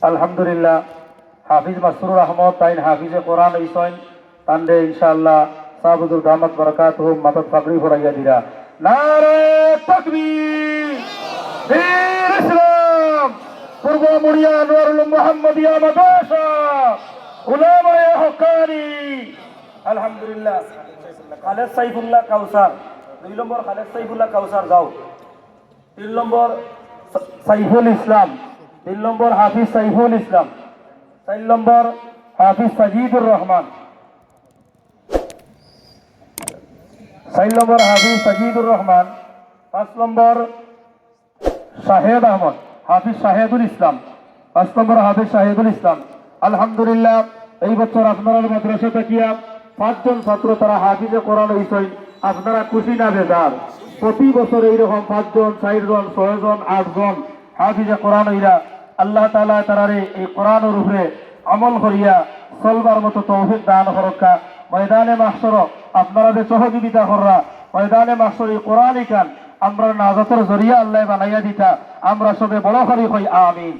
আলহামদুলিল্লাহ হাফিজ মাসরুর আহমদ তাইন হাফিজে কোরআন হইছেন তান্ডে ইনশাআল্লাহ সাহাবুদুল দামাত বারাকাতুহুম মাদদ ফাকরি ফরাইয়া দিরা। নারে তাকবীর, বীর ইসলাম, পূর্ব মুড়িয়া আনোয়ারুল মুহাম্মদিয়া মাদ্রাসা, উলামায়ে হক্কানি। আলহামদুলিল্লাহ খালেদ সাইফুল্লাহ কাউসার 2 নম্বর, খালেদ সাইফুল্লাহ কাউসার যাও। 3 নম্বর সাইফুল ইসলাম, 3 নম্বর হাফিজ সাইফুল ইসলাম, 4 নম্বর হাফিজ সাজিদুর রহমান, 4 নম্বর হাফিজ সাজিদুর রহমান, 5 নম্বর শাহেদ আহমদ, হাফিজ শাহেদুল ইসলাম, 5 নম্বর হাফিজ শাহেদুল ইসলাম। আলহামদুলিল্লাহ এই বছর আপনারা মাদ্রাসা থাকিয়া 5 জন ছাত্র তারা হাফিজে কোরআন হইছেন। আপনারা খুশি না বেজার? প্রতি বছর এইরকম 5 জন, 4 জন, 6 জন, 8 জন হাফিজে কোরআন হইরা আল্লাহ তাআলা তারারে এই কোরআনের উপরে আমল করিয়া চলবার মতো তৌফিক দান করক্কা। ময়দানে মাহশর আপনারা যে সহযোগিতা কররা, ময়দানে মাহশর এই কোরআনই কান আমরা নাজাতের জরিয়া আল্লাহ বানাইয়া দিতা। আমরা সবে বড় করি হই আমিন।